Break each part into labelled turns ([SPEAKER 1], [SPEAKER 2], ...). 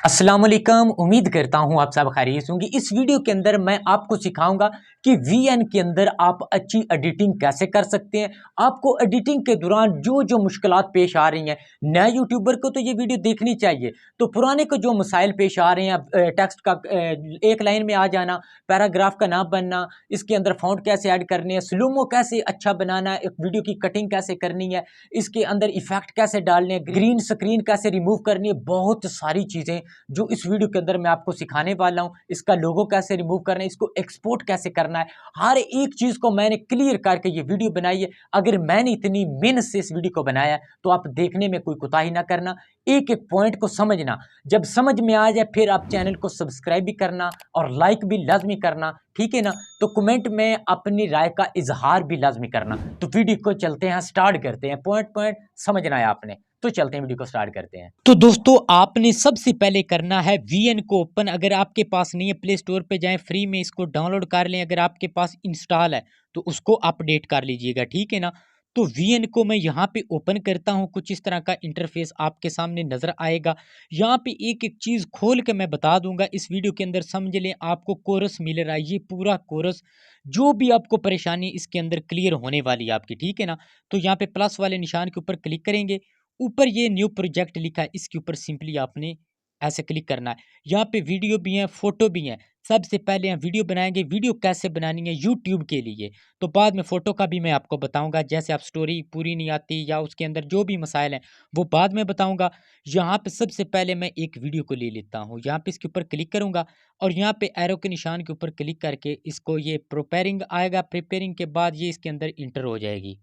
[SPEAKER 1] अस्सलाम वालेकुम। उम्मीद करता हूँ आप सब खैरियत होंगी। इस वीडियो के अंदर मैं आपको सिखाऊंगा कि वीएन के अंदर आप अच्छी एडिटिंग कैसे कर सकते हैं। आपको एडिटिंग के दौरान जो जो मुश्किलात पेश आ रही हैं, नए यूट्यूबर को तो ये वीडियो देखनी चाहिए। तो पुराने को जो मसाइल पेश आ रहे हैं, टेक्स्ट का एक लाइन में आ जाना, पैराग्राफ का ना बनना, इसके अंदर फॉन्ट कैसे ऐड करने हैं, स्लोमो कैसे अच्छा बनाना है, एक वीडियो की कटिंग कैसे करनी है, इसके अंदर इफेक्ट कैसे डालने हैं, ग्रीन स्क्रीन कैसे रिमूव करनी है, बहुत सारी चीज़ें जो इस वीडियो के अंदर मैं आपको सिखाने वाला हूं। इसका लोगो कैसे रिमूव करना है, इसको एक्सपोर्ट कैसे करना है, हर एक चीज को मैंने क्लियर करके ये वीडियो बनाई है। अगर मैंने इतनी मेहनत से इस वीडियो को बनाया है तो आप देखने में कोई कोताही ना करना, एक एक पॉइंट को समझना। जब समझ में आ जाए फिर आप चैनल को सब्सक्राइब भी करना और लाइक भी लाजमी करना, ठीक है ना। तो कमेंट में अपनी राय का इजहार भी लाजमी करना। तो वीडियो को चलते हैं, स्टार्ट करते हैं। पॉइंट पॉइंट समझना है आपने, तो चलते हैं वीडियो को स्टार्ट करते हैं। तो दोस्तों आपने सबसे पहले करना है वीएन को ओपन। अगर आपके पास नहीं है प्ले स्टोर पे जाएं, फ्री में इसको डाउनलोड कर लें। अगर आपके पास इंस्टॉल है तो उसको अपडेट कर लीजिएगा, ठीक है ना। तो वीएन को मैं यहाँ पे ओपन करता हूँ, कुछ इस तरह का इंटरफेस आपके सामने नजर आएगा। यहाँ पे एक एक चीज खोल के मैं बता दूंगा इस वीडियो के अंदर, समझ लें। आपको कोरस मिल रहा है, ये पूरा कोरस, जो भी आपको परेशानी इसके अंदर क्लियर होने वाली है आपकी, ठीक है ना। तो यहाँ पे प्लस वाले निशान के ऊपर क्लिक करेंगे, ऊपर ये न्यू प्रोजेक्ट लिखा है, इसके ऊपर सिंपली आपने ऐसे क्लिक करना है। यहाँ पे वीडियो भी है, फोटो भी है। सबसे पहले हम वीडियो बनाएंगे। वीडियो कैसे बनानी है यूट्यूब के लिए, तो बाद में फोटो का भी मैं आपको बताऊंगा। जैसे आप स्टोरी पूरी नहीं आती या उसके अंदर जो भी मसाइल हैं वो बाद में बताऊंगा। यहाँ पे सबसे पहले मैं एक वीडियो को ले लेता हूँ, यहाँ पे इसके ऊपर क्लिक करूंगा और यहाँ पे एरो के निशान के ऊपर क्लिक करके इसको, ये प्रिपेयरिंग आएगा, प्रिपेयरिंग के बाद ये इसके अंदर इंटर हो जाएगी।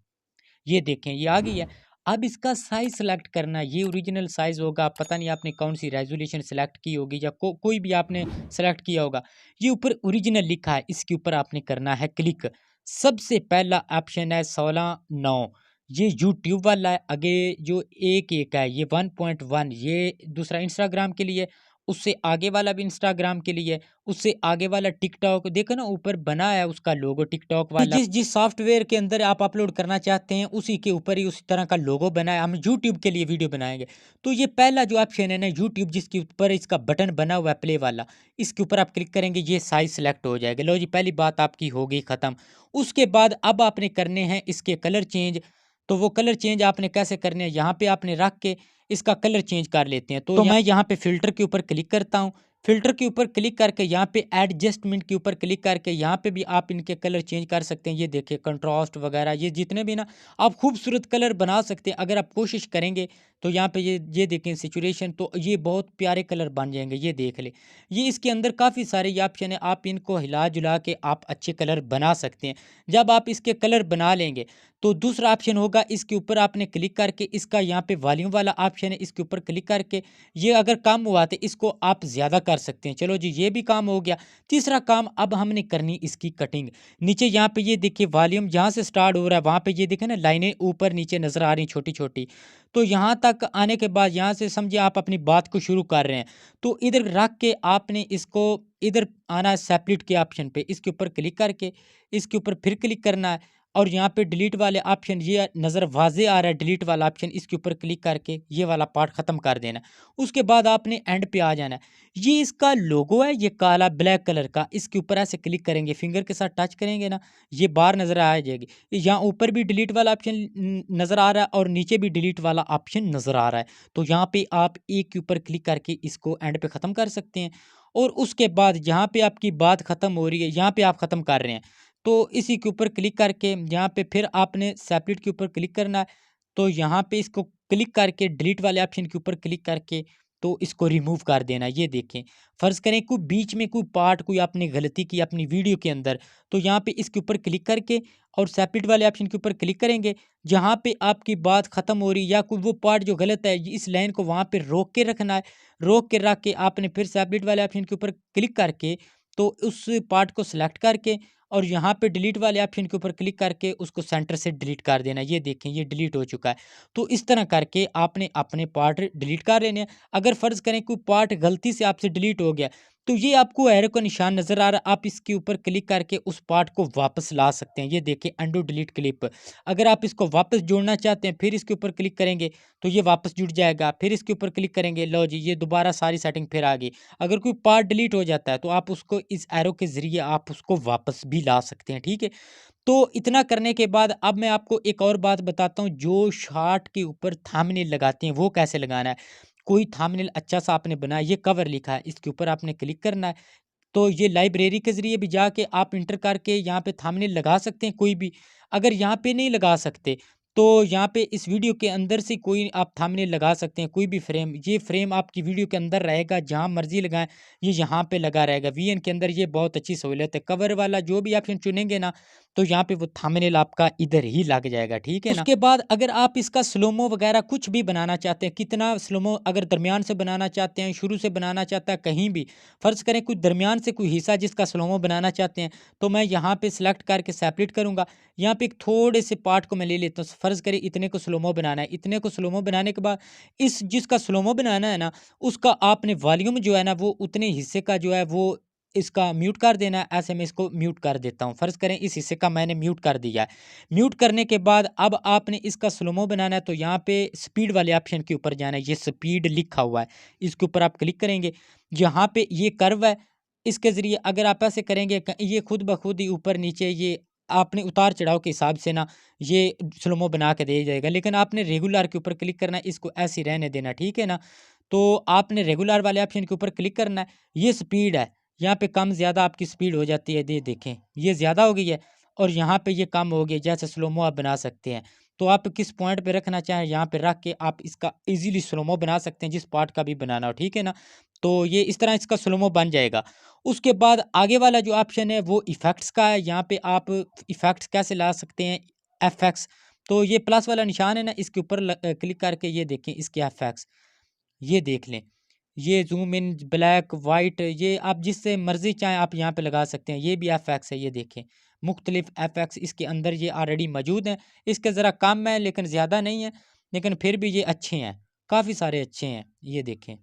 [SPEAKER 1] ये देखें ये आ गई है। अब इसका साइज सेलेक्ट करना है, ये ओरिजिनल साइज होगा। पता नहीं आपने कौन सी रेजोल्यूशन सेलेक्ट की होगी या कोई भी आपने सेलेक्ट किया होगा। ये ऊपर ओरिजिनल लिखा है, इसके ऊपर आपने करना है क्लिक। सबसे पहला ऑप्शन है 16:9, ये यूट्यूब वाला है। आगे जो एक एक है ये 1.1, ये दूसरा इंस्टाग्राम के लिए। उससे आगे वाला भी इंस्टाग्राम के लिए। उससे आगे वाला टिकटॉक, देखो ना ऊपर बना है उसका लोगो टिकटॉक वाला। जिस जिस सॉफ्टवेयर के अंदर आप अपलोड करना चाहते हैं उसी के ऊपर ही उसी तरह का लोगो बना है। हम यूट्यूब के लिए वीडियो बनाएंगे तो ये पहला जो ऑप्शन है ना यूट्यूब, जिसके ऊपर इसका बटन बना हुआ है प्ले वाला, इसके ऊपर आप क्लिक करेंगे, ये साइज सेलेक्ट हो जाएगा। लो जी, पहली बात आपकी हो गई खत्म। उसके बाद अब आपने करने हैं इसके कलर चेंज। तो वो कलर चेंज आपने कैसे करने हैं, यहाँ पे आपने रख के इसका कलर चेंज कर लेते हैं। तो मैं यहाँ पे फिल्टर के ऊपर क्लिक करता हूँ। फिल्टर के ऊपर क्लिक करके यहाँ पे एडजस्टमेंट के ऊपर क्लिक करके यहाँ पे भी आप इनके कलर चेंज कर सकते हैं। ये देखिए कंट्रास्ट वगैरह, ये जितने भी ना आप खूबसूरत कलर बना सकते हैं अगर आप कोशिश करेंगे। तो यहाँ पे ये देखें सिचुएशन, तो ये बहुत प्यारे कलर बन जाएंगे। ये देख ले, ये इसके अंदर काफ़ी सारे ऑप्शन है, आप इनको हिला जुला के आप अच्छे कलर बना सकते हैं। जब आप इसके कलर बना लेंगे तो दूसरा ऑप्शन होगा, इसके ऊपर आपने क्लिक करके इसका यहाँ पे वॉल्यूम वाला ऑप्शन है, इसके ऊपर क्लिक करके ये अगर कम हुआ तो इसको आप ज़्यादा कर सकते हैं। चलो जी, ये भी काम हो गया। तीसरा काम अब हमने करनी इसकी कटिंग। नीचे यहाँ पे ये देखिए वॉल्यूम जहाँ से स्टार्ट हो रहा है वहाँ पे ये देखें ना लाइनें ऊपर नीचे नज़र आ रही छोटी छोटी। तो यहाँ तक आने के बाद यहाँ से समझिए आप अपनी बात को शुरू कर रहे हैं। तो इधर रख के आपने इसको इधर आना है सेपरेट के ऑप्शन पे, इसके ऊपर क्लिक करके इसके ऊपर फिर क्लिक करना है। और यहाँ पे डिलीट वाले ऑप्शन ये नज़र वाजे आ रहा है, डिलीट वाला ऑप्शन, इसके ऊपर क्लिक करके ये वाला पार्ट ख़त्म कर देना। उसके बाद आपने एंड पे आ जाना है। ये इसका लोगो है, ये काला ब्लैक कलर का, इसके ऊपर ऐसे क्लिक करेंगे, फिंगर के साथ टच करेंगे ना, ये बार नज़र आ जाएगी। यहाँ ऊपर भी डिलीट वाला ऑप्शन नज़र आ रहा है और नीचे भी डिलीट वाला ऑप्शन नज़र आ रहा है। तो यहाँ पे आप एक के ऊपर क्लिक करके इसको एंड पे ख़त्म कर सकते हैं। और उसके बाद जहाँ पे आपकी बात ख़त्म हो रही है, यहाँ पे आप ख़त्म कर रहे हैं, तो इसी के ऊपर क्लिक करके यहाँ पे फिर आपने सेपरेट के ऊपर क्लिक करना है। तो यहाँ पे इसको क्लिक करके डिलीट वाले ऑप्शन के ऊपर क्लिक करके तो इसको रिमूव कर देना। ये देखें, फ़र्ज़ करें कोई बीच में कोई पार्ट कोई आपने गलती की अपनी वीडियो के अंदर, तो यहाँ पे इसके ऊपर क्लिक करके और सेपरेट वाले ऑप्शन के ऊपर क्लिक करेंगे। जहाँ पे आपकी बात ख़त्म हो रही या कोई वो पार्ट जो गलत है, इस लाइन को वहाँ पे रोक के रखना है। रोक के रख के आपने फिर सेपरेट वाले ऑप्शन के ऊपर क्लिक करके तो उस पार्ट को सिलेक्ट करके और यहाँ पे डिलीट वाले ऑप्शन के ऊपर क्लिक करके उसको सेंटर से डिलीट कर देना। ये देखें ये डिलीट हो चुका है। तो इस तरह करके आपने अपने पार्ट डिलीट कर लेने हैं। अगर फ़र्ज़ करें कोई पार्ट गलती से आपसे डिलीट हो गया तो ये आपको एरो का निशान नज़र आ रहा है, आप इसके ऊपर क्लिक करके उस पार्ट को वापस ला सकते हैं। ये देखिए अंडू डिलीट क्लिप। अगर आप इसको वापस जोड़ना चाहते हैं, फिर इसके ऊपर क्लिक करेंगे तो ये वापस जुड़ जाएगा। फिर इसके ऊपर क्लिक करेंगे, लो जी ये दोबारा सारी सेटिंग फिर आ गई। अगर कोई पार्ट डिलीट हो जाता है तो आप उसको इस एरो के ज़रिए आप उसको वापस भी ला सकते हैं, ठीक है? तो इतना करने के बाद अब मैं आपको एक और बात बताता हूँ, जो शॉर्ट के ऊपर थंबनेल लगाते हैं वो कैसे लगाना है। कोई थंबनेल अच्छा सा आपने बनाया, ये कवर लिखा है, इसके ऊपर आपने क्लिक करना है। तो ये लाइब्रेरी के ज़रिए भी जाके आप इंटर करके यहाँ पे थंबनेल लगा सकते हैं कोई भी। अगर यहाँ पे नहीं लगा सकते, तो यहाँ पे इस वीडियो के अंदर से कोई आप थंबनेल लगा सकते हैं, कोई भी फ्रेम। ये फ्रेम आपकी वीडियो के अंदर रहेगा, जहाँ मर्ज़ी लगाएँ, ये यहाँ पे लगा रहेगा। वीएन के अंदर ये बहुत अच्छी सहूलियत है। कवर वाला जो भी ऑप्शन चुनेंगे ना, तो यहाँ पे वो थंबनेल आपका इधर ही लग जाएगा, ठीक है ना? उसके बाद अगर आप इसका स्लोमो वगैरह कुछ भी बनाना चाहते हैं, कितना स्लोमो अगर दरमियान से बनाना चाहते हैं, शुरू से बनाना चाहता है, कहीं भी फ़र्ज़ करें कुछ दरमियान से कोई हिस्सा जिसका स्लोमो बनाना चाहते हैं, तो मैं यहाँ पे सिलेक्ट करके सेपरेट करूँगा। यहाँ पे एक थोड़े से पार्ट को मैं ले लेता हूँ, फ़र्ज़ करें इतने को स्लोमो बनाना है। इतने को स्लोमो बनाने के बाद इस जिसका स्लोमो बनाना है ना, उसका आपने वॉल्यूम जो है ना, वो उतने हिस्से का जो है वो इसका म्यूट कर देना है। ऐसे मैं इसको म्यूट कर देता हूँ। फ़र्ज़ करें इस हिस्से का मैंने म्यूट कर दिया है। म्यूट करने के बाद अब आपने इसका स्लोमो बनाना है, तो यहाँ पे स्पीड वाले ऑप्शन के ऊपर जाना है। ये स्पीड लिखा हुआ है, इसके ऊपर आप क्लिक करेंगे। यहाँ पे ये कर्व है, इसके ज़रिए अगर आप ऐसे करेंगे ये खुद ब खुद ही ऊपर नीचे ये आपने उतार चढ़ाव के हिसाब से ना ये स्लोमो बना के दे जाएगा। लेकिन आपने रेगुलर के ऊपर क्लिक करना है, इसको ऐसे ही रहने देना, ठीक है ना? तो आपने रेगुलर वाले ऑप्शन के ऊपर क्लिक करना है। ये स्पीड है, यहाँ पे कम ज़्यादा आपकी स्पीड हो जाती है, ये देखें ये ज़्यादा हो गई है और यहाँ पे ये कम हो गई, जैसे स्लोमो आप बना सकते हैं। तो आप किस पॉइंट पे रखना चाहें, यहाँ पे रख के आप इसका ईज़िली स्लोमो बना सकते हैं, जिस पार्ट का भी बनाना हो, ठीक है ना? तो ये इस तरह इसका स्लोमो बन जाएगा। उसके बाद आगे वाला जो ऑप्शन है वो इफ़ेक्ट्स का है। यहाँ पे आप इफ़ेक्ट्स कैसे ला सकते हैं, एफएक्स। तो ये प्लस वाला निशान है ना, इसके ऊपर क्लिक करके ये देखें इसके एफएक्स, ये देख लें। ये ज़ूम इन, ब्लैक, वाइट, ये आप जिससे मर्ज़ी चाहें आप यहाँ पे लगा सकते हैं। ये भी एफएक्स है, ये देखें। मुख्तलिफ एफएक्स इसके अंदर ये ऑलरेडी मौजूद हैं। इसके ज़रा कम है लेकिन ज़्यादा नहीं है, लेकिन फिर भी ये अच्छे हैं, काफ़ी सारे अच्छे हैं। ये देखें।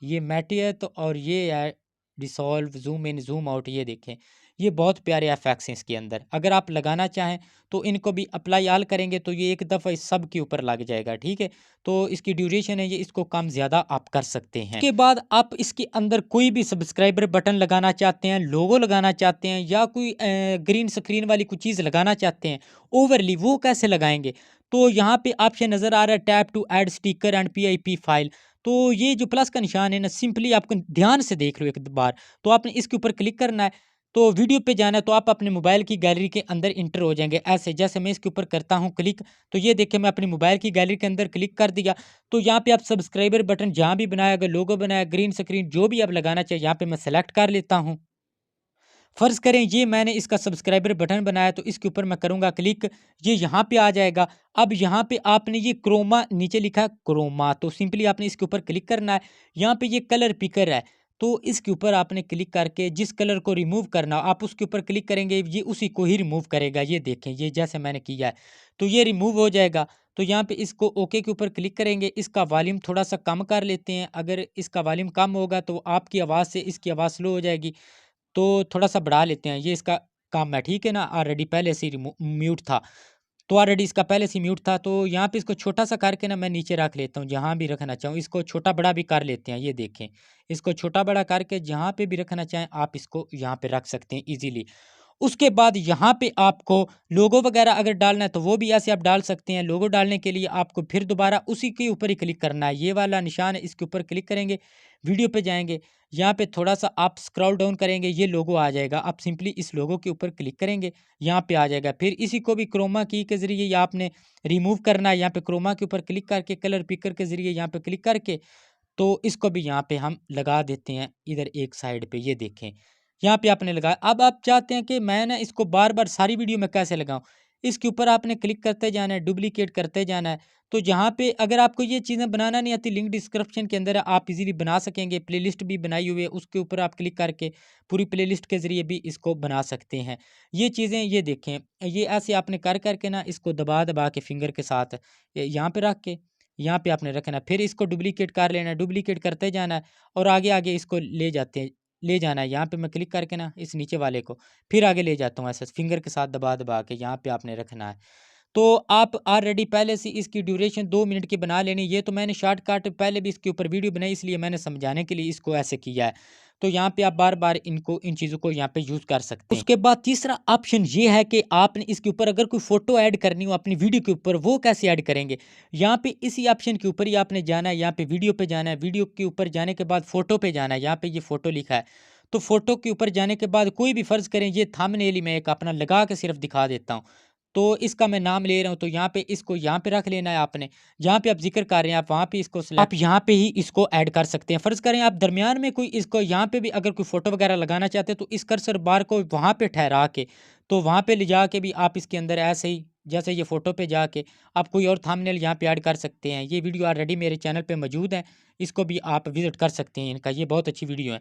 [SPEAKER 1] ये मैटियत और ये है dissolve, zoom in, zoom out, ये देखें। ये बहुत प्यारे इफ़ेक्ट्स हैं इसके अंदर। अगर आप लगाना चाहें तो इनको भी अप्लाई ऑल करेंगे तो ये एक दफ़ा इस सब के ऊपर लग जाएगा, ठीक है? तो इसकी ड्यूरेशन है ये, इसको कम ज़्यादा आप कर सकते हैं। उसके बाद आप इसके अंदर कोई भी सब्सक्राइबर बटन लगाना चाहते हैं, लोगो लगाना चाहते हैं या कोई ग्रीन स्क्रीन वाली कोई चीज़ लगाना चाहते हैं, ओवरली वो कैसे लगाएँगे? तो यहाँ पे ऑप्शन नज़र आ रहा है tap to add sticker and PIP file. तो ये जो प्लस का निशान है ना, सिंपली आपको ध्यान से देख लो एक बार, तो आपने इसके ऊपर क्लिक करना है। तो वीडियो पे जाना है तो आप अपने मोबाइल की गैलरी के अंदर इंटर हो जाएंगे ऐसे। जैसे मैं इसके ऊपर करता हूँ क्लिक, तो ये देखिए मैं अपनी मोबाइल की गैलरी के अंदर क्लिक कर दिया। तो यहाँ पे आप सब्सक्राइबर बटन जहाँ भी बनाया, अगर लोगो बनाया, ग्रीन स्क्रीन जो भी आप लगाना चाहिए, यहाँ पे मैं सेलेक्ट कर लेता हूँ। फ़र्ज़ करें ये मैंने इसका सब्सक्राइबर बटन बनाया, तो इसके ऊपर मैं करूँगा क्लिक, ये यहाँ पे आ जाएगा। अब यहाँ पे आपने ये क्रोमा नीचे लिखा है क्रोमा, तो सिंपली आपने इसके ऊपर क्लिक करना है। यहाँ पे ये कलर पिकर है, तो इसके ऊपर आपने क्लिक करके जिस कलर को रिमूव करना आप उसके ऊपर क्लिक करेंगे, ये उसी को ही रिमूव करेगा। ये देखें, ये जैसे मैंने किया है तो ये रिमूव हो जाएगा। तो यहाँ पे इसको ओके के ऊपर क्लिक करेंगे। इसका वॉल्यूम थोड़ा सा कम कर लेते हैं, अगर इसका वॉल्यूम कम होगा तो आपकी आवाज़ से इसकी आवाज़ स्लो हो जाएगी। तो थोड़ा-सा बढ़ा लेते हैं, ये इसका काम है, ठीक है ना? ऑलरेडी पहले से ही म्यूट था, तो ऑलरेडी इसका पहले से म्यूट था, तो यहाँ पे इसको छोटा-सा करके ना मैं नीचे रख लेता हूँ, जहाँ भी रखना चाहूँ। इसको छोटा-बड़ा भी कर लेते हैं, ये देखें। इसको छोटा-बड़ा करके जहाँ पे भी रखना चाहें, आप इसको यहाँ पे रख सकते हैं ईज़िली। उसके बाद यहाँ पे आपको लोगो वगैरह अगर डालना है तो वो भी ऐसे आप डाल सकते हैं। लोगो डालने के लिए आपको फिर दोबारा उसी के ऊपर ही क्लिक करना है। ये वाला निशान है, इसके ऊपर क्लिक करेंगे, वीडियो पे जाएँगे, यहाँ पे थोड़ा-सा आप स्क्रॉल डाउन करेंगे, ये लोगो आ जाएगा। आप सिंपली इस लोगो के ऊपर क्लिक करेंगे, यहाँ पे आ जाएगा। फिर इसी को भी क्रोमा की के ज़रिए या आपने रिमूव करना है, यहाँ पे क्रोमा के ऊपर क्लिक करके कलर पिकर के ज़रिए यहाँ पे क्लिक करके तो इसको भी यहाँ पे हम लगा देते हैं इधर एक साइड पे, ये देखें। यहाँ पे आपने लगाया। अब आप चाहते हैं कि मैं ना इसको बार-बार सारी वीडियो में कैसे लगाऊँ? इसके ऊपर आपने क्लिक करते जाना है, डुप्लिकेट करते जाना है। तो जहाँ पे अगर आपको ये चीज़ें बनाना नहीं आती, लिंक डिस्क्रिप्शन के अंदर है, आप इज़िली बना सकेंगे। प्लेलिस्ट भी बनाई हुई है, उसके ऊपर आप क्लिक करके पूरी प्लेलिस्ट के ज़रिए भी इसको बना सकते हैं। ये चीज़ें ये देखें, ये ऐसे आपने कर के ना इसको दबा-दबा के फिंगर के साथ यहाँ पे रख के यहाँ पे आपने रखना है। फिर इसको डुप्लीकेट कर लेना है, डुप्लीकेट करते जाना है और आगे आगे इसको ले जाना है। यहाँ पे मैं क्लिक करके ना इस नीचे वाले को फिर आगे ले जाता हूँ, ऐसे फिंगर के साथ दबा दबा के यहाँ पे आपने रखना है। तो आप ऑलरेडी पहले से इसकी ड्यूरेशन 2 मिनट की बना लेनी। ये तो मैंने शॉर्टकट पहले भी इसके ऊपर वीडियो बनाई, इसलिए मैंने समझाने के लिए इसको ऐसे किया है। तो यहाँ पे आप बार-बार इन चीज़ों को यहाँ पे यूज़ कर सकते हैं। उसके बाद तीसरा ऑप्शन ये है कि आपने इसके ऊपर अगर कोई फ़ोटो ऐड करनी हो अपनी वीडियो के ऊपर, वो कैसे ऐड करेंगे? यहाँ पे इसी ऑप्शन के ऊपर ही आपने जाना है, यहाँ पे वीडियो पे जाना है, वीडियो के ऊपर जाने के बाद फ़ोटो पे जाना है, यहाँ पे ये फ़ोटो लिखा है। तो फ़ोटो के ऊपर जाने के बाद कोई भी फ़र्ज़ करें ये थंबनेल ही मैं एक अपना लगा के सिर्फ़ दिखा देता हूँ। तो इसका मैं नाम ले रहा हूँ, तो यहाँ पे इसको यहाँ पे रख लेना है आपने। जहाँ पे आप ज़िक्र कर रहे हैं आप वहाँ पे इसको आप यहाँ पे ही इसको ऐड कर सकते हैं। फ़र्ज़ करें आप दरमियान में कोई इसको यहाँ पे भी अगर कोई फ़ोटो वगैरह लगाना चाहते हैं तो इस कर्सर बार को वहाँ पे ठहरा के, तो वहाँ पे ले जा के भी आप इसके अंदर ऐसे ही जैसे ये फ़ोटो पे जाके आप कोई और थंबनेल यहाँ पे ऐड कर सकते हैं। ये वीडियो ऑलरेडी मेरे चैनल पे मौजूद है, इसको भी आप विज़िट कर सकते हैं इनका, ये बहुत अच्छी वीडियो है।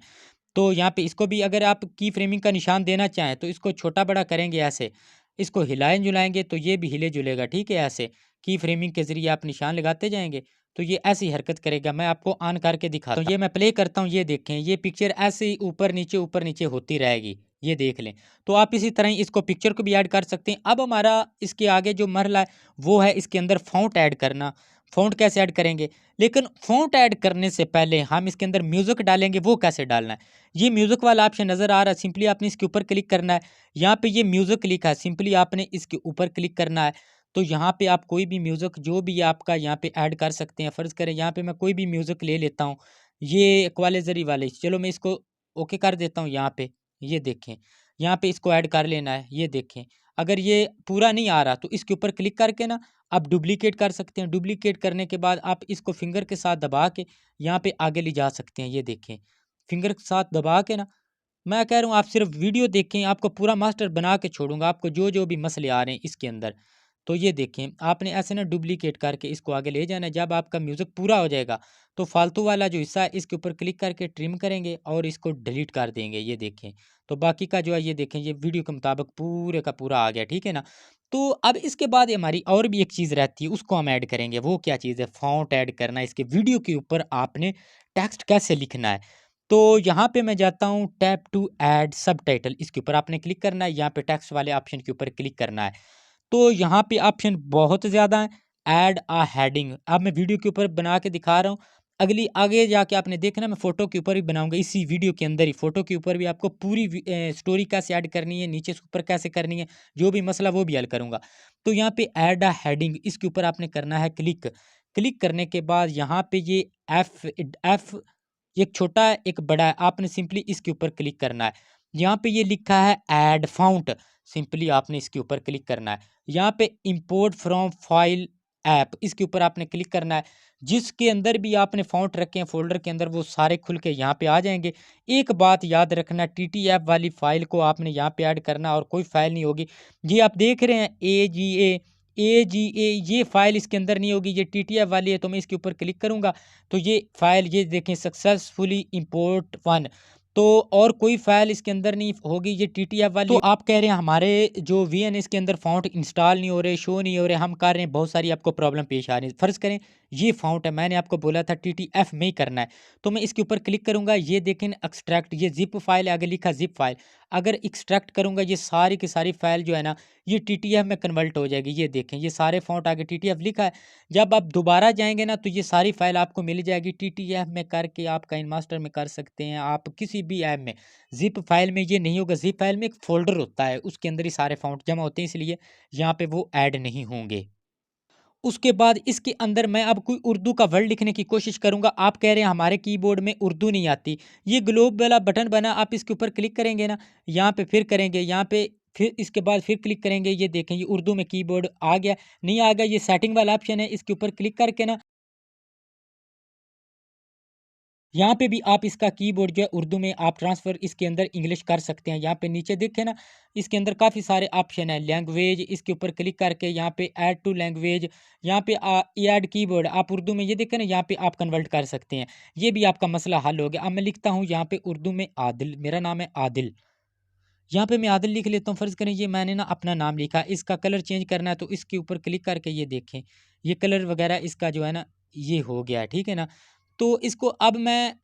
[SPEAKER 1] तो यहाँ पे इसको भी अगर आप की फ्रेमिंग का निशान देना चाहें तो इसको छोटा-बड़ा करेंगे ऐसे, इसको हिलाएँ-जुलाएँगे तो ये भी हिले-जुलेगा, ठीक है? ऐसे की फ्रेमिंग के ज़रिए आप निशान लगाते जाएँगे, तो ये ऐसी हरकत करेगा। मैं आपको ऑन करके दिखाता हूँ, ये मैं प्ले करता हूँ, ये देखें, ये पिक्चर ऐसे ही ऊपर नीचे होती रहेगी, ये देख लें। तो आप इसी तरह ही इसको पिक्चर को भी ऐड कर सकते हैं। अब हमारा इसके आगे जो मरहला है, वो है इसके अंदर फ़ॉन्ट ऐड करना। फ़ॉन्ट कैसे ऐड करेंगे? लेकिन फ़ॉन्ट ऐड करने से पहले हम इसके अंदर म्यूज़िक डालेंगे, वो कैसे डालना है? ये म्यूज़िक वाला ऑप्शन नज़र आ रहा है, सिंपली आपने इसके ऊपर क्लिक करना है। यहाँ पे ये म्यूज़िक लिखा है, सिंपली आपने इसके ऊपर क्लिक करना है। तो यहाँ पे आप कोई भी म्यूज़िक जो भी आपका यहाँ पे ऐड कर सकते हैं। फ़र्ज़ करें यहाँ पे मैं कोई भी म्यूज़िक ले लेता हूँ, ये इक्वालाइज़र वाले, चलो मैं इसको ओके कर देता हूँ यहाँ पे। ये देखें, यहाँ पे इसको ऐड कर लेना है, ये देखें। अगर ये पूरा नहीं आ रहा तो इसके ऊपर क्लिक करके ना आप डुप्लीकेट कर सकते हैं। डुप्लीकेट करने के बाद आप इसको फ़िंगर के साथ दबा के यहाँ पे आगे ले जा सकते हैं, ये देखें। फ़िंगर के साथ दबा के ना मैं कह रहा हूँ आप सिर्फ़ वीडियो देखें, आपको पूरा मास्टर बना के छोड़ूँगा, आपको जो-जो भी मसले आ रहे हैं इसके अंदर। तो ये देखें, आपने ऐसे ना डुप्लीकेट करके इसको आगे ले जाना है, जब आपका म्यूज़िक पूरा हो जाएगा, तो फालतू वाला जो हिस्सा है इसके ऊपर क्लिक करके ट्रिम करेंगे और इसको डिलीट कर देंगे, ये देखें। तो बाकी का जो है ये देखें, ये वीडियो के मुताबिक पूरे का पूरा आ गया, ठीक है ना? तो अब इसके बाद हमारी और भी एक चीज़ रहती है, उसको हम ऐड करेंगे, वो क्या चीज़ है? फ़ॉन्ट ऐड करना है, इसके वीडियो के ऊपर आपने टेक्स्ट कैसे लिखना है। तो यहाँ पे मैं जाता हूँ टैप टू ऐड सबटाइटल, इसके ऊपर आपने क्लिक करना है, यहाँ पे टेक्स्ट वाले ऑप्शन के ऊपर क्लिक करना है। तो यहाँ पे ऑप्शन बहुत ज़्यादा हैं, ऐड अ हेडिंग, अब मैं वीडियो के ऊपर बना के दिखा रहा हूँ। अगली आगे जाके आपने देखना मैं फ़ोटो के ऊपर भी बनाऊँगा, इसी वीडियो के अंदर ही फ़ोटो के ऊपर भी आपको पूरी स्टोरी कैसे ऐड करनी है, नीचे से ऊपर कैसे करनी है, जो भी मसला वो भी हल करूँगा। तो यहाँ पे ऐड अ हेडिंग, इसके ऊपर आपने करना है क्लिक। क्लिक करने के बाद यहाँ पे ये एफ एक छोटा है, एक बड़ा है, आपने सिंपली इसके ऊपर क्लिक करना है। यहाँ पे ये लिखा है ऐड फ़ॉन्ट, सिंपली आपने इसके ऊपर क्लिक करना है। यहाँ पे इंपोर्ट फ्रॉम फाइल ऐप, इसके ऊपर आपने क्लिक करना है। जिसके अंदर भी आपने फ़ॉन्ट रखे हैं फ़ोल्डर के अंदर, वो सारे खुल के यहाँ पे आ जाएँगे। एक बात याद रखना, टीटीएफ वाली फ़ाइल को आपने यहाँ पे ऐड करना और कोई फ़ाइल नहीं होगी। ये आप देख रहे हैं एजीए, ये फ़ाइल इसके अंदर नहीं होगी, ये टीटीएफ वाली है। तो मैं इसके ऊपर क्लिक करूँगा तो ये फ़ाइल ये देखें सक्सेसफुली इंपोर्ट वन, तो और कोई फ़ाइल इसके अंदर नहीं होगी, ये टीटीएफ वाली। तो आप कह रहे हैं हमारे जो वीएन इसके अंदर फ़ॉन्ट इंस्टॉल नहीं हो रहे, शो नहीं हो रहे, हम कर रहे हैं, बहुत सारी आपको प्रॉब्लम पेश आ रही है। फ़र्ज़ करें ये फ़ॉन्ट है, मैंने आपको बोला था टीटीएफ में ही करना है, तो मैं इसके ऊपर क्लिक करूँगा, ये देखें एक्सट्रैक्ट, ये ज़िप फ़ाइल है, आगे लिखा ज़िप फ़ाइल। अगर एक्सट्रैक्ट करूँगा ये सारी की सारी फ़ाइल जो है ना, ये टीटीएफ में कन्वर्ट हो जाएगी। ये देखें, ये सारे फ़ॉन्ट आगे टीटीएफ लिखा है। जब आप दोबारा जाएँगे ना तो ये सारी फ़ाइल आपको मिल जाएगी, टीटीएफ में करके आप काइनमास्टर में कर सकते हैं, आप किसी भी ऐप में। ज़िप फ़ाइल में ये नहीं होगा, ज़िप फ़ाइल में एक फ़ोल्डर होता है, उसके अंदर ही सारे फ़ॉन्ट जमा होते हैं, इसलिए यहाँ पे वो ऐड नहीं होंगे। उसके बाद इसके अंदर मैं अब कोई उर्दू का वर्ड लिखने की कोशिश करूँगा। आप कह रहे हैं हमारे कीबोर्ड में उर्दू नहीं आती। ये ग्लोब वाला बटन बना, आप इसके ऊपर क्लिक करेंगे ना, यहाँ पे फिर करेंगे, यहाँ पे फिर इसके बाद फिर क्लिक करेंगे, ये देखें ये उर्दू में कीबोर्ड आ गया। नहीं आ गया, ये सेटिंग वाला ऑप्शन है, इसके ऊपर क्लिक करके ना यहाँ पे भी आप इसका कीबोर्ड जो है उर्दू में आप ट्रांसफ़र इसके अंदर इंग्लिश कर सकते हैं। यहाँ पे नीचे देखें ना, इसके अंदर काफ़ी सारे ऑप्शन हैं। लैंग्वेज, इसके ऊपर क्लिक करके यहाँ पे ऐड टू लैंग्वेज, यहाँ पे ऐड कीबोर्ड, आप उर्दू में ये देखें ना, यहाँ पे आप कन्वर्ट कर सकते हैं। ये भी आपका मसला हल हो गया। अब मैं लिखता हूँ यहाँ पे उर्दू में आदिल, मेरा नाम है आदिल। यहाँ पे मैं आदिल लिख लेता हूँ। फ़र्ज़ करें ये मैंने ना अपना नाम लिखा, इसका कलर चेंज करना है तो इसके ऊपर क्लिक करके ये देखें, ये कलर वगैरह इसका जो है ना,
[SPEAKER 2] ये हो गया है, ठीक है ना। तो इसको अब मैं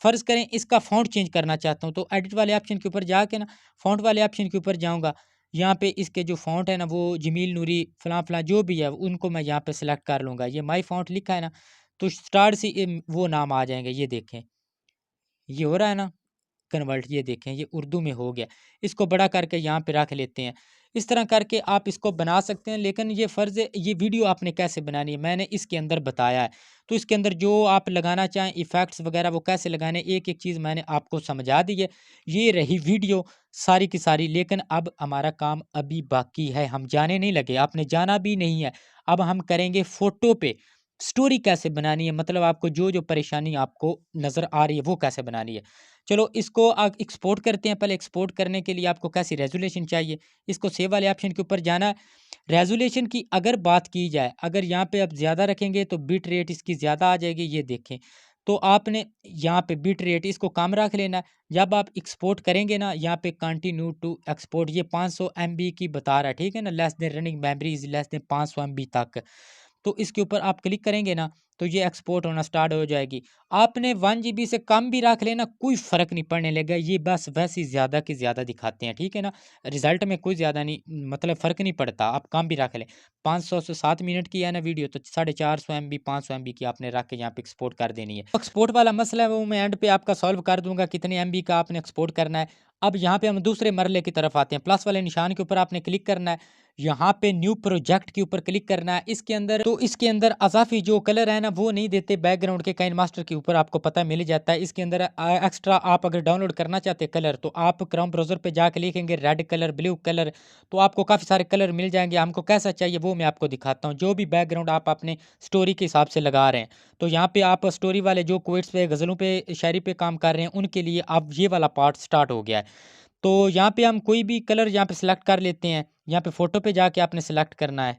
[SPEAKER 2] फ़र्ज़ करें इसका फ़ॉन्ट चेंज करना चाहता हूँ, तो एडिट वाले ऑप्शन के ऊपर जाके ना फ़ॉन्ट वाले ऑप्शन के ऊपर जाऊँगा। यहाँ पे इसके जो फ़ॉन्ट है ना वो जमील नूरी फलां-फलां जो भी है उनको मैं यहाँ पे सेलेक्ट कर लूँगा। ये माय फ़ॉन्ट लिखा है ना, तो स्टार्ट से वो नाम आ जाएँगे, ये देखें। ये हो रहा है ना कन्वर्ट, ये देखें ये उर्दू में हो गया। इसको बड़ा करके यहाँ पे रख लेते हैं। इस तरह करके आप इसको बना सकते हैं, लेकिन ये फ़र्ज़ है ये वीडियो आपने कैसे बनानी है मैंने इसके अंदर बताया है। तो इसके अंदर जो आप लगाना चाहें इफ़ेक्ट्स वग़ैरह वो कैसे लगाने एक-एक चीज़ मैंने आपको समझा दी है। ये रही वीडियो सारी की सारी, लेकिन अब हमारा काम अभी बाकी है, हम जाने नहीं लगे, आपने जाना भी नहीं है। अब हम करेंगे फ़ोटो पे स्टोरी कैसे बनानी है, मतलब आपको जो-जो परेशानी आपको नज़र आ रही है वो कैसे बनानी है। चलो इसको एक्सपोर्ट करते हैं। पहले एक्सपोर्ट करने के लिए आपको कैसी रेज़ोल्यूशन चाहिए, इसको सेव वाले ऑप्शन के ऊपर जाना है। रेज़ोल्यूशन की अगर बात की जाए, अगर यहाँ पे आप ज़्यादा रखेंगे तो बिट रेट इसकी ज़्यादा आ जाएगी, ये देखें। तो आपने यहाँ पे बिट रेट इसको कम रख लेना है। जब आप एक्सपोर्ट करेंगे ना, यहाँ पे कंटिन्यू टू एक्सपोर्ट ये 500 एमबी की बता रहा है, ठीक है ना, less than running memory is less than 500 MB तक। तो इसके ऊपर आप क्लिक करेंगे ना, तो ये एक्सपोर्ट होना स्टार्ट हो जाएगी। आपने 1 जीबी से कम भी रख लेना, कोई फ़र्क नहीं पड़ने लगेगा, ये बस वैसे ही ज़्यादा की ज़्यादा दिखाते हैं, ठीक है ना? रिज़ल्ट में कोई ज़्यादा नहीं मतलब फ़र्क नहीं पड़ता, आप कम भी रख लें। 500 से 7 मिनट की है ना वीडियो, तो 450 एमबी 500 एमबी की आपने रख के यहाँ पे एक्सपोर्ट कर देनी है। एक्सपोर्ट वाला मसला है वो मैं एंड पे आपका सॉल्व कर दूँगा, कितने एमबी का आपने एक्सपोर्ट करना है। अब यहाँ पे हम दूसरे मरले की तरफ आते हैं, प्लस वाले निशान के ऊपर आपने क्लिक करना है। यहाँ पे न्यू प्रोजेक्ट के ऊपर क्लिक करना है। इसके अंदर अज़ाफ़ी जो कलर है ना वो नहीं देते बैकग्राउंड के, काइन मास्टर के ऊपर आपको पता मिल जाता है। इसके अंदर एक्स्ट्रा आप अगर डाउनलोड करना चाहते हैं कलर, तो आप क्रोम ब्राउज़र पे जाके लिखेंगे रेड कलर, ब्लू कलर, तो आपको काफ़ी सारे कलर मिल जाएँगे। हमको कैसा चाहिए वो मैं आपको दिखाता हूँ। जो भी बैकग्राउंड आप अपने स्टोरी के हिसाब से लगा रहे हैं, तो यहाँ पे आप स्टोरी वाले जो क्वेट्स पे, गज़लों पे, शायरी पे काम कर रहे हैं उनके लिए अब ये वाला पार्ट स्टार्ट हो गया है। तो यहाँ पे हम कोई भी कलर यहाँ पे सिलेक्ट कर लेते हैं। यहाँ पे फ़ोटो पे जाके आपने सिलेक्ट करना है।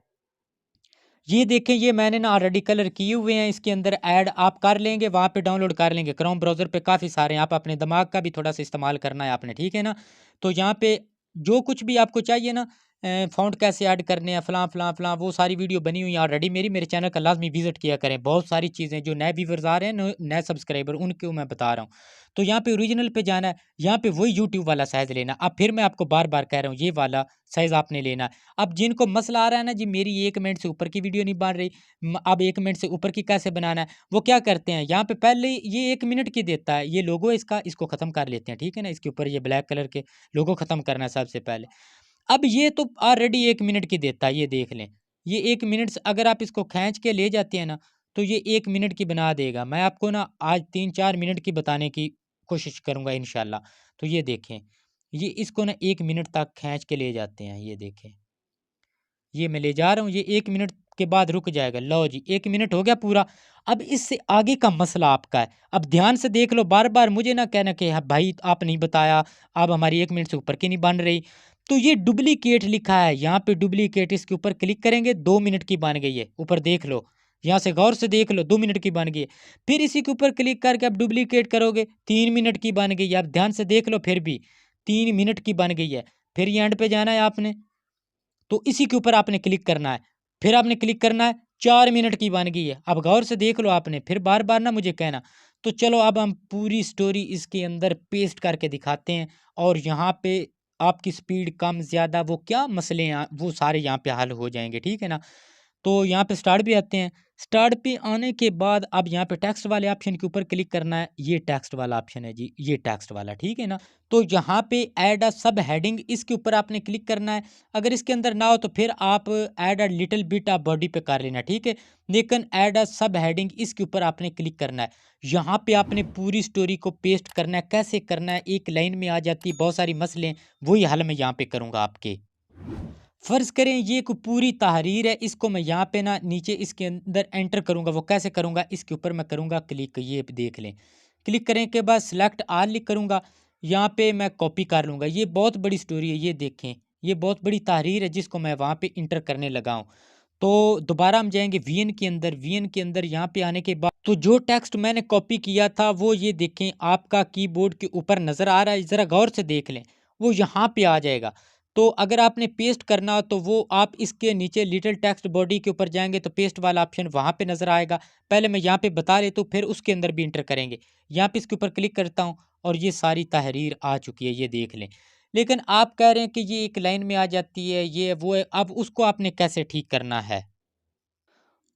[SPEAKER 2] ये देखें ये मैंने ना ऑलरेडी कलर किए हुए हैं, इसके अंदर ऐड आप कर लेंगे, वहाँ पे डाउनलोड कर लेंगे। क्रोम ब्राउज़र पे काफ़ी सारे हैं, आप अपने दिमाग का भी थोड़ा-सा इस्तेमाल करना है आपने, ठीक है ना? तो यहाँ पे जो कुछ भी आपको चाहिए ना फ़ॉन्ट कैसे ऐड करने हैं, फलाँ, वो सारी वीडियो बनी हुई है ऑलरेडी मेरी, मेरे चैनल का लाज़मी विज़िट किया करें। बहुत सारी चीज़ें जो नए व्यूअर्स आ रहे हैं, नए सब्सक्राइबर उनको मैं बता रहा हूँ। तो यहाँ पे ओरिजिनल पे जाना है, यहाँ पे वही यूट्यूब वाला साइज़ लेना। अब फिर मैं आपको बार-बार कह रहा हूँ, ये वाला साइज़ आपने लेना है। अब जिनको मसला आ रहा है ना जी मेरी 1 मिनट से ऊपर की वीडियो नहीं बन रही, अब 1 मिनट से ऊपर की कैसे बनाना है, वो क्या करते हैं यहाँ पे पहले ये 1 मिनट की देता है, ये लोगो इसका, इसको ख़त्म कर लेते हैं, ठीक है ना? इसके ऊपर ये ब्लैक कलर के लोगो ख़त्म करना है सबसे पहले। अब ये तो ऑलरेडी 1 मिनट की देता है, ये देख लें। ये 1 मिनट से अगर आप इसको खींच के ले जाते हैं ना, तो ये 1 मिनट की बना देगा। मैं आपको ना आज 3-4 मिनट की बताने की कोशिश करूँगा इंशाल्लाह। तो ये देखें, ये इसको ना 1 मिनट तक खींच के ले जाते हैं, ये देखें। ये मैं ले जा रहा हूँ, ये 1 मिनट के बाद रुक जाएगा। लो जी, 1 मिनट हो गया पूरा। अब इससे आगे का मसला आपका है। अब ध्यान से देख लो, बार-बार मुझे ना कहना कि हाँ भाई आप नहीं बताया, अब हमारी 1 मिनट से ऊपर की नहीं बन रही। तो ये डुप्लीकेट लिखा है, यहाँ पे डुप्लीकेट, इसके ऊपर क्लिक करेंगे, 2 मिनट की बन गई है। ऊपर देख लो, यहाँ से गौर से देख लो, 2 मिनट की बन गई है। फिर इसी के ऊपर क्लिक करके आप डुप्लीकेट करोगे, 3 मिनट की बन गई है। अब ध्यान से देख लो, फिर भी 3 मिनट की बन गई है। फिर ये एंड पे जाना है आपने। तो इसी के ऊपर आपने क्लिक करना है। फिर आपने क्लिक करना है, 4 मिनट की बन गई है। अब गौर से देख लो आपने, फिर बार-बार ना मुझे कहना। तो चलो अब हम पूरी स्टोरी इसके अंदर पेस्ट करके दिखाते हैं, और यहाँ पे आपकी स्पीड कम ज़्यादा वो क्या मसले हैं वो सारे यहाँ पे हल हो जाएँगे, ठीक है ना? तो यहाँ पे स्टार्ट पे आते हैं। स्टार्ट पे आने के बाद अब यहाँ पे टेक्स्ट वाले ऑप्शन के ऊपर क्लिक करना है। ये टेक्स्ट वाला ऑप्शन है जी, ये टेक्स्ट वाला, ठीक है ना? तो यहाँ पे ऐड अ सब हेडिंग, इसके ऊपर आपने क्लिक करना है। अगर इसके अंदर ना हो तो फिर आप add a little bit of body पे कर लेना, ठीक है? लेकिन ऐड अ सब हेडिंग इसके ऊपर आपने क्लिक करना है। यहाँ पे आपने पूरी स्टोरी को पेस्ट करना है। कैसे करना है? एक लाइन में आ जाती है, बहुत सारी मसले हैं, वही हल मैं यहाँ पे करूँगा आपके। फ़र्ज़ करें ये कोई पूरी तहरीर है, इसको मैं यहाँ पे ना नीचे इसके अंदर एंटर करूँगा, वो कैसे करूँगा? इसके ऊपर मैं करूँगा क्लिक, ये देख लें। क्लिक करने के बाद सिलेक्ट ऑल लिख करूँगा, यहाँ पे मैं कॉपी कर लूँगा। ये बहुत बड़ी स्टोरी है, ये देखें, ये बहुत बड़ी तहरीर है जिसको मैं वहाँ पे एंटर करने लगा हूँ। तो दोबारा हम जाएँगे वीएन के अंदर, वीएन के अंदर यहाँ पे आने के बाद तो जो टेक्स्ट मैंने कॉपी किया था वो ये देखें आपका कीबोर्ड के ऊपर नज़र आ रहा है, ज़रा गौर से देख लें, वो यहाँ पे आ जाएगा। तो अगर आपने पेस्ट करना हो तो वो आप इसके नीचे लिटिल टेक्स्ट बॉडी के ऊपर जाएंगे तो पेस्ट वाला ऑप्शन वहाँ पे नज़र आएगा। पहले मैं यहाँ पे बता लेता हूँ, फिर उसके अंदर भी इंटर करेंगे। यहाँ पे इसके ऊपर क्लिक करता हूँ और ये सारी तहरीर आ चुकी है, ये देख लें। लेकिन आप कह रहे हैं कि ये एक लाइन में आ जाती है, ये वो है, अब उसको आपने कैसे ठीक करना है?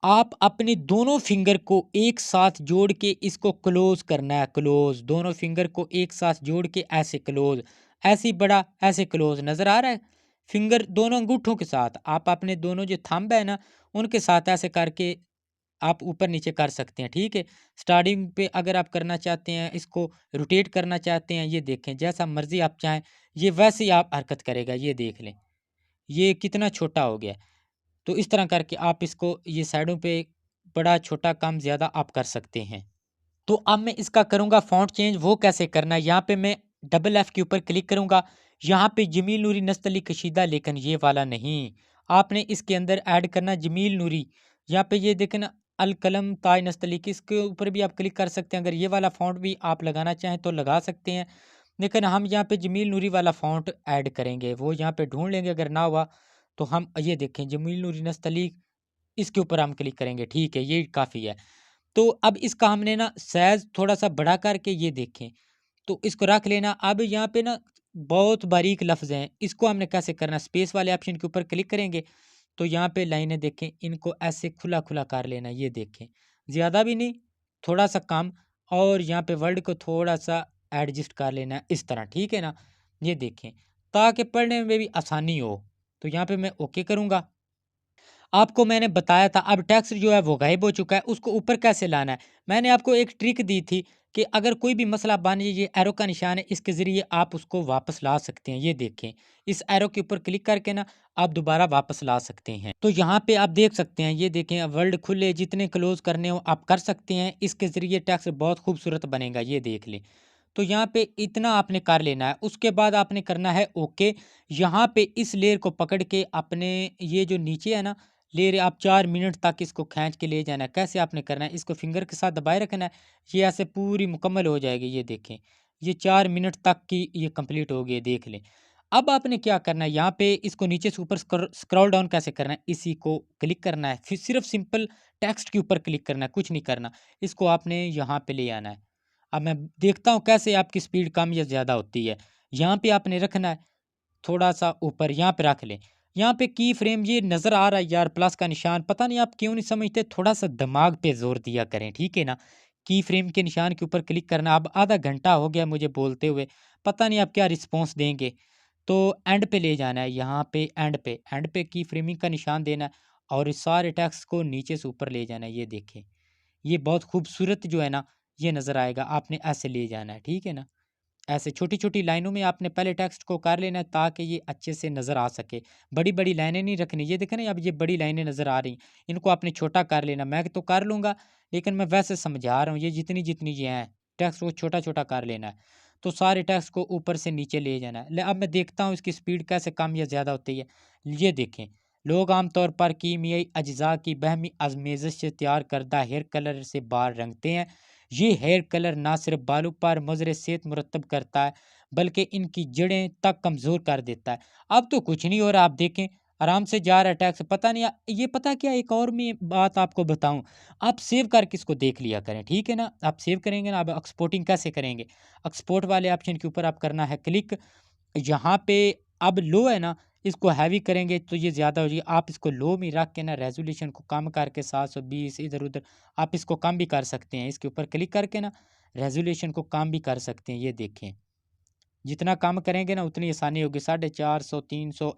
[SPEAKER 2] आप अपने दोनों फिंगर को एक साथ जोड़ के इसको क्लोज करना है, क्लोज। दोनों फिंगर को एक साथ जोड़ के ऐसे क्लोज, ऐसे ही बड़ा, ऐसे क्लोज नजर आ रहा है। फिंगर दोनों अंगूठों के साथ आप अपने दोनों जो थंब है ना, उनके साथ ऐसे करके आप ऊपर नीचे कर सकते हैं, ठीक है। स्टार्टिंग पे अगर आप करना चाहते हैं, इसको रोटेट करना चाहते हैं, ये देखें जैसा मर्जी आप चाहें, ये वैसे ही आप हरकत करेगा, ये देख लें। ये कितना छोटा हो गया। तो इस तरह करके आप इसको ये साइडों पे बड़ा छोटा कम ज़्यादा आप कर सकते हैं। तो अब मैं इसका करूँगा फ़ॉन्ट चेंज, वो कैसे करना है? यहाँ पे मैं डबल एफ के ऊपर क्लिक करूँगा। यहाँ पे जमील नूरी नस्तली कशीदा, लेकिन ये वाला नहीं। आपने इसके अंदर ऐड करना जमील नूरी। यहाँ पे ये देखें ना, अल कलम ताज नस्तली की, इसके ऊपर भी आप क्लिक कर सकते हैं। अगर ये वाला फ़ॉन्ट भी आप लगाना चाहें तो लगा सकते हैं। लेकिन हम यहाँ पे जमील नूरी वाला फ़ॉन्ट ऐड करेंगे, वो यहाँ पे ढूँढ लेंगे। अगर ना हुआ तो हम ये देखें जमील नूरी नस्तली, इसके ऊपर हम क्लिक करेंगे, ठीक है, ये काफ़ी है। तो अब इसका हमने ना साइज़ थोड़ा-सा बड़ा करके ये देखें, तो इसको रख लेना। अब यहाँ पे ना बहुत बारीक लफ्ज़ हैं, इसको हमने कैसे करना है? स्पेस वाले ऑप्शन के ऊपर क्लिक करेंगे, तो यहाँ पे लाइनें देखें, इनको ऐसे खुला-खुला कर लेना, ये देखें। ज़्यादा भी नहीं, थोड़ा-सा कम, और यहाँ पे वर्ड को थोड़ा-सा एडजस्ट कर लेना है, इस तरह, ठीक है ना? ये देखें, ताकि पढ़ने में भी आसानी हो। तो यहाँ पे मैं ओके करूँगा। आपको मैंने बताया था, अब टेक्स्ट जो है वो गायब हो चुका है, उसको ऊपर कैसे लाना है? मैंने आपको एक ट्रिक दी थी कि अगर कोई भी मसला बन जाए, ये एरो का निशान है, इसके ज़रिए आप उसको वापस ला सकते हैं। ये देखें, इस एरो के ऊपर क्लिक करके ना आप दोबारा वापस ला सकते हैं। तो यहाँ पे आप देख सकते हैं, ये देखें, वर्ल्ड खुले, जितने क्लोज़ करने हो आप कर सकते हैं। इसके ज़रिए टेक्स्ट बहुत खूबसूरत बनेगा, ये देख लें। तो यहाँ पे इतना आपने कर लेना है, उसके बाद आपने करना है ओके। यहाँ पे इस लेयर को पकड़ के अपने ये जो नीचे है ना लेयर, आप 4 मिनट तक इसको खींच के ले जाना है। कैसे आपने करना है? इसको फिंगर के साथ दबाए रखना है, ये ऐसे पूरी मुकम्मल हो जाएगी। ये देखें, ये 4 मिनट तक की ये कंप्लीट हो गई, देख लें। अब आपने क्या करना है, यहाँ पे इसको नीचे से ऊपर स्क्रॉल डाउन कैसे करना है? इसी को क्लिक करना है, फिर सिर्फ सिंपल टेक्स्ट के ऊपर क्लिक करना है, कुछ नहीं करना। इसको आपने यहाँ पे ले आना है। अब मैं देखता हूँ कैसे आपकी स्पीड कम या ज़्यादा होती है। यहाँ पे आपने रखना है थोड़ा-सा ऊपर, यहाँ पे रख लें। यहाँ पे की फ्रेम ये नज़र आ रहा है यार, प्लस का निशान, पता नहीं आप क्यों नहीं समझते, थोड़ा-सा दिमाग पे ज़ोर दिया करें, ठीक है ना? की फ्रेम के निशान के ऊपर क्लिक करना। अब आधा घंटा हो गया मुझे बोलते हुए, पता नहीं आप क्या रिस्पॉन्स देंगे। तो एंड पे ले जाना है, यहाँ पे एंड पे की फ्रेमिंग का निशान देना है और इस सारे टेक्स्ट को नीचे से ऊपर ले जाना है, ये देखें। ये बहुत खूबसूरत जो है ना, ये नज़र आएगा, आपने ऐसे ले जाना है, ठीक है ना? ऐसे छोटी-छोटी लाइनों में आपने पहले टेक्स्ट को कर लेना है ताकि ये अच्छे से नज़र आ सके। बड़ी-बड़ी लाइनें नहीं रखनी। ये देखें ना, अब ये बड़ी लाइनें नज़र आ रही, इनको आपने छोटा कर लेना। मैं तो कर लूँगा, लेकिन मैं वैसे समझा रहा हूँ, ये जितनी-जितनी ये हैं, टेक्स्ट को छोटा-छोटा कर लेना है। तो सारे टेक्स्ट को ऊपर से नीचे ले जाना है। अब मैं देखता हूँ इसकी स्पीड कैसे कम या ज़्यादा होती है। ये देखें, लोग आमतौर पर कीमियाई अज्जा की बहमी आज़मेज़श से तैयार करदा हेयर कलर से बाल रंगते हैं। ये हेयर कलर ना सिर्फ बालों पर मुज़र सेहत मुरतब करता है, बल्कि इनकी जड़ें तक कमज़ोर कर देता है। अब तो कुछ नहीं हो रहा, आप देखें, आराम से जा रहा है टैक्स, पता नहीं ये पता क्या, एक और मैं बात आपको बताऊँ, आप सेव करके इसको देख लिया करें, ठीक है ना? आप सेव करेंगे ना, आप एक्सपोर्टिंग कैसे करेंगे? एक्सपोर्ट वाले ऑप्शन के ऊपर आप करना है क्लिक। यहाँ पे अब लो है ना, इसको हैवी करेंगे तो ये ज़्यादा हो जाएगी। आप इसको लो में रख के ना रेज़ोल्यूशन को कम करके 720 इधर-उधर आप इसको कम भी कर सकते हैं। इसके ऊपर क्लिक करके ना रेज़ोल्यूशन को कम भी कर सकते हैं। ये देखें, जितना कम करेंगे ना उतनी आसानी होगी। 450 300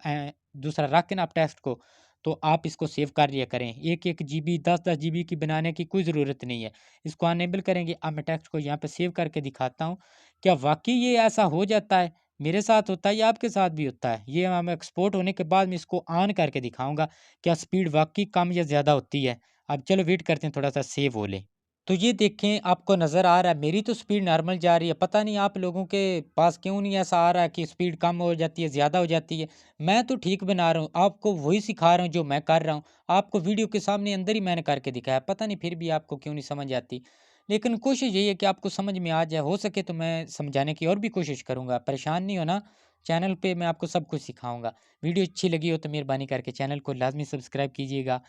[SPEAKER 2] दूसरा रख के ना आप टेक्स्ट को, तो आप इसको सेव कर लिया करें। 1-1 जीबी 10-10 जीबी की बनाने की कोई ज़रूरत नहीं है। इसको अनेबल करेंगे। अब मैं टेक्स्ट को यहाँ पे सेव करके दिखाता हूँ। क्या वाक़ई ये ऐसा हो जाता है? मेरे साथ होता है या आपके साथ भी होता है? ये हम एक्सपोर्ट होने के बाद मैं इसको ऑन करके दिखाऊँगा, क्या स्पीड वाक़ई कम या ज़्यादा होती है? अब चलो वेट करते हैं, थोड़ा-सा सेव हो ले। तो ये देखें, आपको नज़र आ रहा है मेरी तो स्पीड नॉर्मल जा रही है, पता नहीं आप लोगों के पास क्यों नहीं ऐसा आ रहा है कि स्पीड कम हो जाती है, ज़्यादा हो जाती है। मैं तो ठीक बना रहा हूँ, आपको वही सिखा रहा हूँ जो मैं कर रहा हूँ। आपको वीडियो के सामने अंदर ही मैंने करके दिखाया, पता नहीं फिर भी आपको क्यों नहीं समझ आती। लेकिन कोशिश यही है कि आपको समझ में आ जाए, हो सके तो मैं समझाने की और भी कोशिश करूँगा, परेशान नहीं होना। चैनल पे मैं आपको सब कुछ सिखाऊंगा। वीडियो अच्छी लगी हो तो मेहरबानी करके चैनल को लाजमी सब्सक्राइब कीजिएगा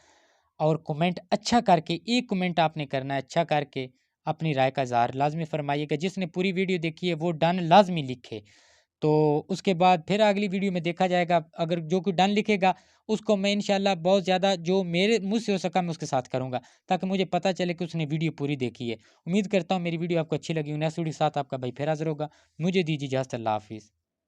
[SPEAKER 2] और कमेंट अच्छा करके, एक कमेंट आपने करना है अच्छा करके, अपनी राय का इज़हार लाजमी फरमाइएगा। जिसने पूरी वीडियो देखी है वो डन लाजमी लिखे। तो उसके बाद फिर अगली वीडियो में देखा जाएगा। अगर जो कोई डन लिखेगा उसको मैं इंशाल्लाह बहुत ज़्यादा जो मेरे मुझसे हो सका मैं उसके साथ करूँगा, ताकि मुझे पता चले कि उसने वीडियो पूरी देखी है। उम्मीद करता हूँ मेरी वीडियो आपको अच्छी लगी हो। नेक्स्ट वीडियो के साथ आपका भाई फिर हाज़िर होगा। मुझे दीजिए इजाज़त। अल्लाह हाफ़िज़।